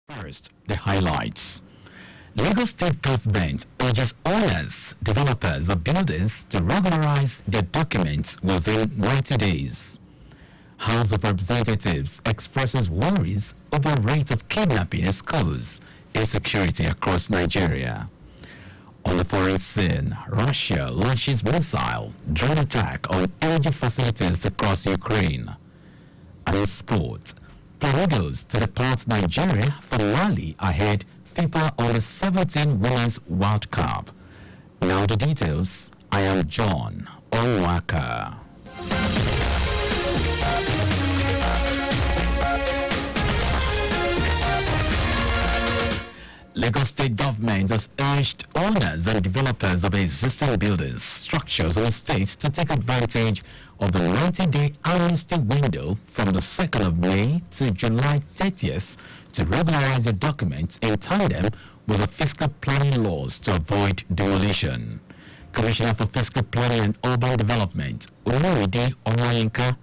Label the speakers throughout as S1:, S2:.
S1: First, the highlights. Lagos State Government urges owners, developers of buildings to regularize their documents within 90 days. House of Representatives expresses worries over rate of kidnapping in schools, insecurity across Nigeria. On the foreign scene, Russia launches missile drone attack on energy facilities across Ukraine. And in sport, Perigos to depart Nigeria for Mali ahead FIFA Under 17 Women's World Cup. Now the details. I am John Omoaka. Lagos State Government has urged owners and developers of existing buildings, structures in the state to take advantage of the 90-day amnesty window from the 2nd of May to July 30th to regularize their documents in tandem with the fiscal planning laws to avoid demolition. Commissioner for Fiscal Planning and Urban Development, Omoaka,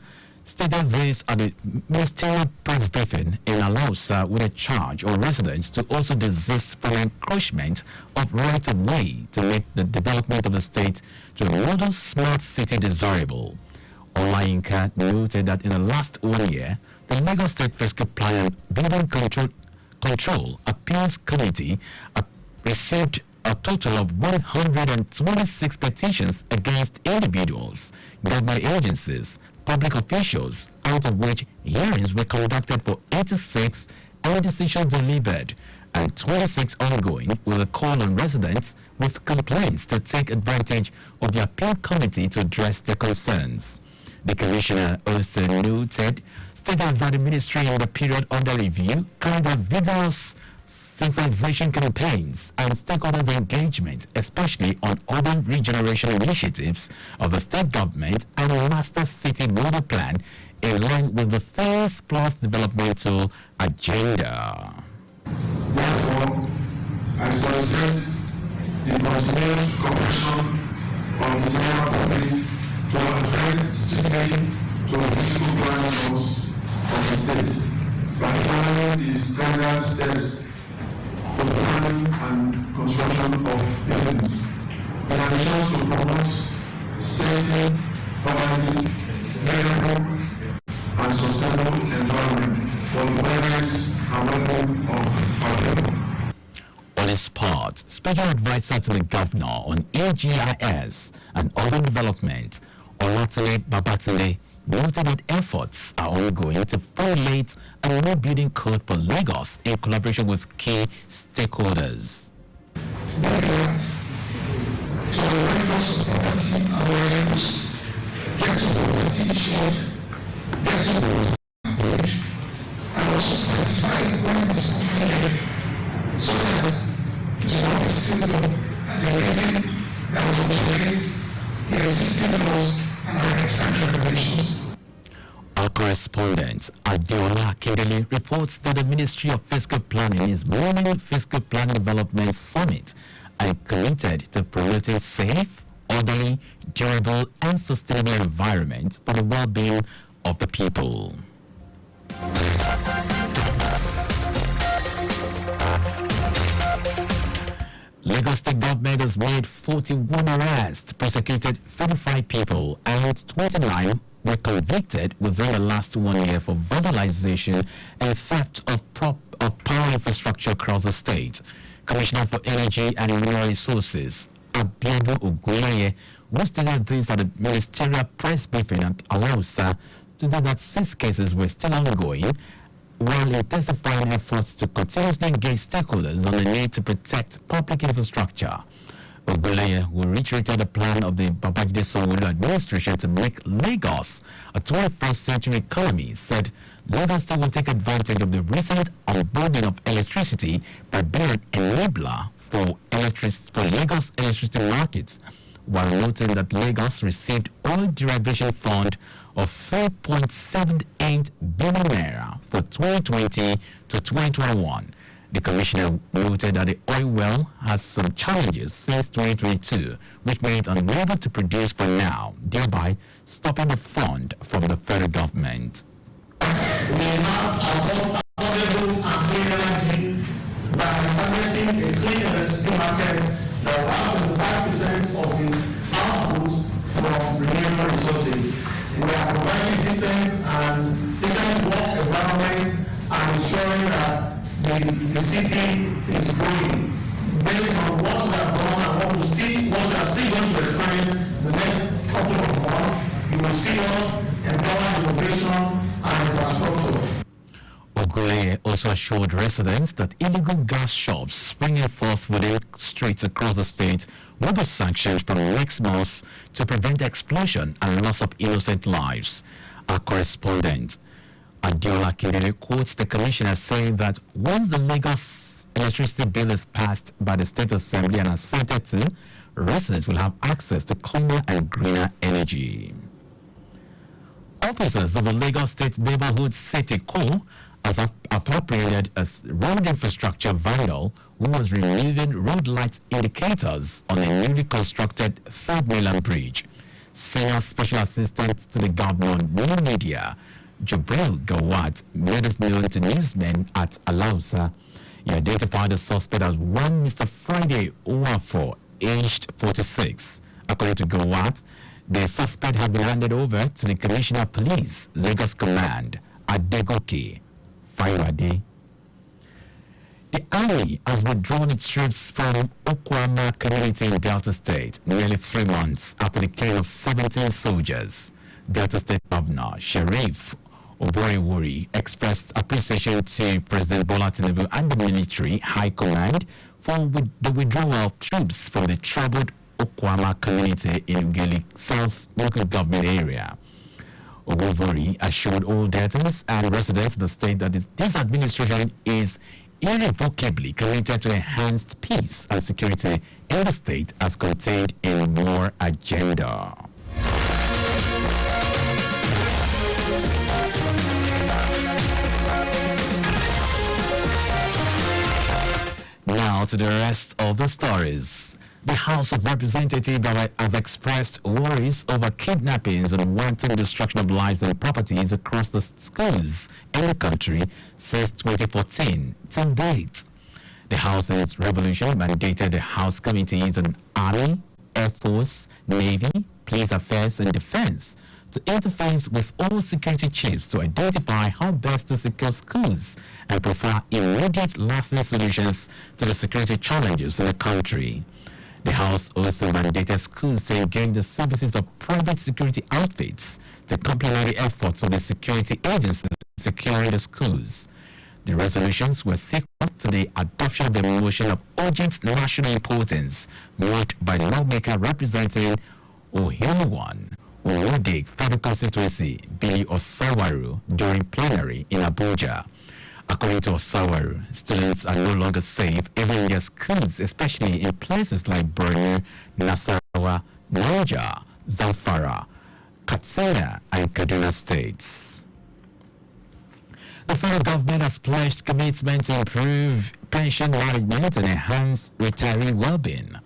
S1: stated this at the ministerial press briefing in Alausa with a charge on residents to also desist from encroachment of right-of-way to make the development of the state to a model smart city desirable. Olayinka noted that in the last 1 year, the Lagos State Fiscal Plan and Building Control Appeals Committee received a total of 126 petitions against individuals, government agencies, public officials, out of which hearings were conducted for 86 and decisions delivered, and 26 ongoing, with a call on residents with complaints to take advantage of the appeal committee to address their concerns. The commissioner also stated that the ministry in the period under review carried out vigorous sensitization campaigns and stakeholders' engagement, especially on urban regeneration initiatives of the state government and a master city model plan in line with the Things Plus developmental agenda.
S2: Therefore, I solicit the continuous cooperation of the general public to adhere strictly to the physical planning laws of the state by following the standard steps for the planning and construction of buildings, in addition to promote safety, orderly, livable, and sustainable environment for the wellness and well-being of our people.
S1: On his part, Special Advisor to the Governor on AGIS and Urban Development, Olatile Babatile, noted that efforts are ongoing to formulate a new building code for Lagos in collaboration with key stakeholders.
S2: And also certified when it is completed, so that it will not be seen as a regime that will obsolete the existing laws and our regulations.
S1: Our correspondent, Adiola Kedele, reports that the Ministry of Fiscal Planning is running Fiscal Planning Development Summit and committed to promoting safe, orderly, durable, and sustainable environment for the well-being of the people. Lagos State Government has made 41 arrests, prosecuted 35 people, and 29 were convicted within the last 1 year for vandalization and theft of power infrastructure across the state. Commissioner for Energy and Mineral Resources, Abiodun Ogunleye, who stated this at a ministerial press briefing at Alausa, stated that 6 cases were still ongoing, while intensifying efforts to continuously engage stakeholders on the need to protect public infrastructure. Ogunleye, who reiterated the plan of the Babajide Sanwo-Olu administration to make Lagos a 21st century economy, said Lagos State will take advantage of the recent onboarding of electricity by being an enabler for Lagos electricity markets, while noting that Lagos received oil derivation fund of 3.78 billion naira for 2020 to 2021. The commissioner noted that the oil well has some challenges since 2022, which made it unable to produce for now, thereby stopping the fund from the federal government.
S2: We have affordable and creating a clean electricity market that will have 25% of its output from renewable resources. We are providing decent work environment and ensuring that the city is growing. Based on what we have done and what we are still going to experience the next couple of months, you will see us empower innovation and infrastructure.
S1: Ogule also assured residents that illegal gas shops springing forth within streets across the state will be sanctioned from next month to prevent explosion and loss of innocent lives. Our correspondent Adiola Kidere quotes the commissioner saying that once the Lagos electricity bill is passed by the State Assembly and assented to, residents will have access to cleaner and greener energy. Officers of the Lagos State Neighborhood Safety Corps has appropriated a road infrastructure vandal who was removing road light indicators on a newly constructed Third Mainland Bridge. Senior Special Assistant to the Governor New Media, Jabril Gawat, made this known to newsmen at Alausa. He identified the suspect as one Mr. Friday Uwafo, aged 46. According to Gawat, the suspect had been handed over to the Commissioner of Police, Lagos Command, Adegoke Fayode. The army has withdrawn its troops from Omoaka community in Delta State nearly 3 months after the killing of 17 soldiers. Delta State Governor Sheriff Oborewuri expressed appreciation to President Bola Tinubu and the military high command for the withdrawal of troops from the troubled Okwama community in Ugeli South local government area. Oborewuri assured all debtors and residents of the state that this administration is irrevocably committed to enhanced peace and security in the state as contained in your agenda. Now to the rest of the stories. The House of Representatives has expressed worries over kidnappings and wanton destruction of lives and properties across the schools in the country since 2014 till date. The House's resolution mandated the House committees on Army, Air Force, Navy, Police Affairs and Defense to interface with all security chiefs to identify how best to secure schools and provide immediate lasting solutions to the security challenges in the country. The House also mandated schools to engage the services of private security outfits to complement the efforts of the security agencies in securing the schools. The resolutions were sequel to the adoption of the motion of urgent national importance moved by the lawmaker representing Ohiluwan, Owode Federal Constituency, Billy Osawaru, during plenary in Abuja. According to Osawaru, students are no longer safe even in their schools, especially in places like Borno, Nasarawa, Niger, Zamfara, Katsina, and Kaduna states. The federal government has pledged commitment to improve pension management and enhance retiree well-being.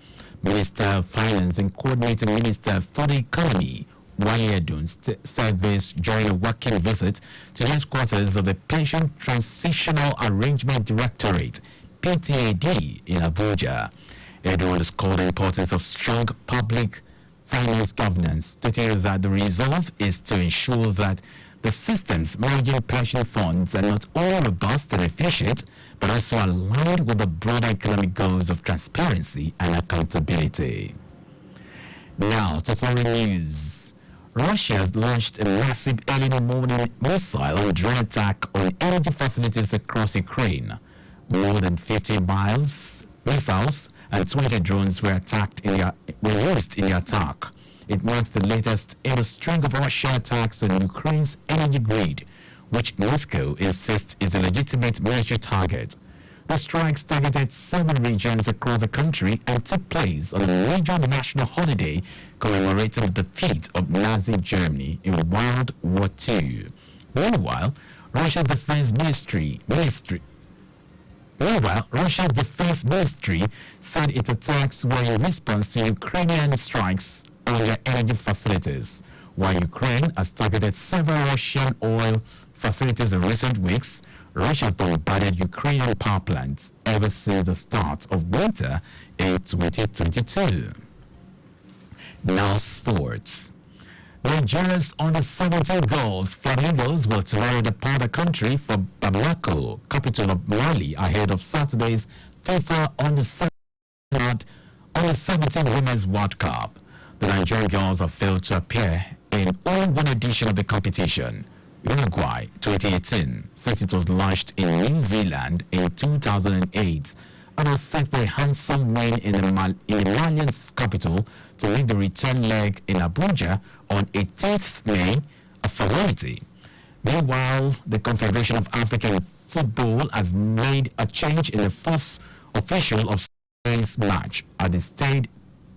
S1: Minister of Finance and Coordinating Minister for the Economy, Wayedun, said this during a working visit to headquarters of the Pension Transitional Arrangement Directorate, PTAD, in Abuja. Edun underscored the importance of strong public finance governance, stating that the resolve is to ensure that the systems managing pension funds are not only robust and efficient, but also aligned with the broader economic goals of transparency and accountability. Now to foreign news. Russia has launched a massive early morning missile and drone attack on energy facilities across Ukraine. More than 50 missiles and 20 drones were used in the attack. It marks the latest in a string of Russian attacks on Ukraine's energy grid, which Moscow insists is a legitimate military target. The strikes targeted 7 regions across the country and took place on a major national holiday commemorating the defeat of Nazi Germany in World War II. Meanwhile, Russia's Defense Ministry said its attacks were in response to Ukrainian strikes on their energy facilities. While Ukraine has targeted several Russian oil facilities in recent weeks, Russia has bombarded Ukrainian power plants ever since the start of winter in 2022. Now sports. Nigeria's under-17 girls Flamingos will tomorrow depart the country for Bamako, capital of Mali, ahead of Saturday's FIFA under-17 Women's World Cup. The Nigerian girls have failed to appear in only one edition of the competition, Uruguay 2018, since it was launched in New Zealand in 2008, and was set for a handsome win in the Malian capital to lead the return leg in Abuja on 18th May a formality. Meanwhile, the Confederation of African Football has made a change in the fourth official of today's match at the stayed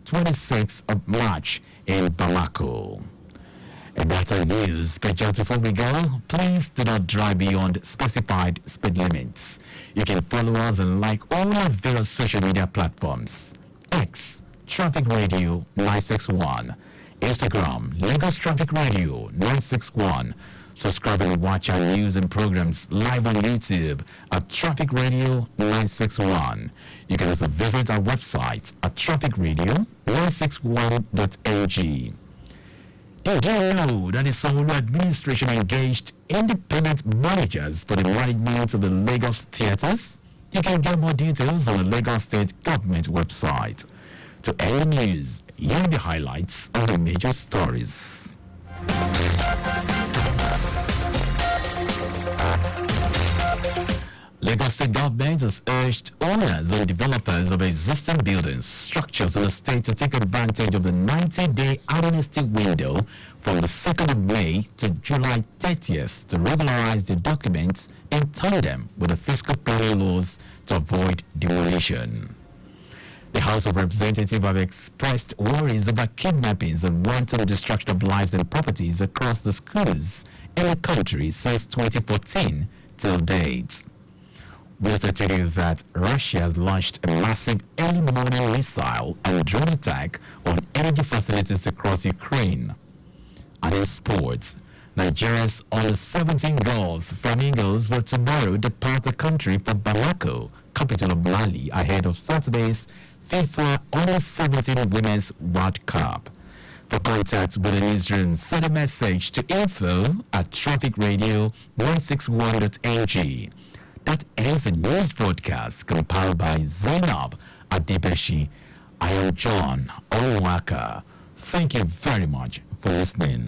S1: 26th of March in Bamako. And that's our news. But just before we go, please do not drive beyond specified speed limits. You can follow us and like all our various social media platforms. X, Traffic Radio 961. Instagram, Lagos Traffic Radio 961. Subscribe and watch our news and programs live on YouTube at Traffic Radio 961. You can also visit our website at trafficradio961.ng. Did you know that the Sanwo-Olu administration engaged independent managers for the management of the Lagos theatres? You can get more details on the Lagos State Government website. To end the news, here are the highlights of the major stories. Lagos State Government has urged owners and developers of existing buildings, structures in the state to take advantage of the 90-day amnesty window from the 2nd of May to July 30th to regularize their documents in tandem with the fiscal planning laws to avoid demolition. The House of Representatives have expressed worries about kidnappings and wanton destruction of lives and properties across the schools in the country since 2014 till date. We also tell you that Russia has launched a massive early morning missile and drone attack on energy facilities across Ukraine. And in sports, Nigeria's under-17 girls Flamingos will tomorrow depart the country for Bamako, capital of Mali, ahead of Saturday's FIFA Under-17 Women's World Cup. For contact with the newsroom, send a message to info@trafficradio961.ng. That ends the news broadcast compiled by Zainab Adebeshi. I am John Omoaka. Thank you very much for listening.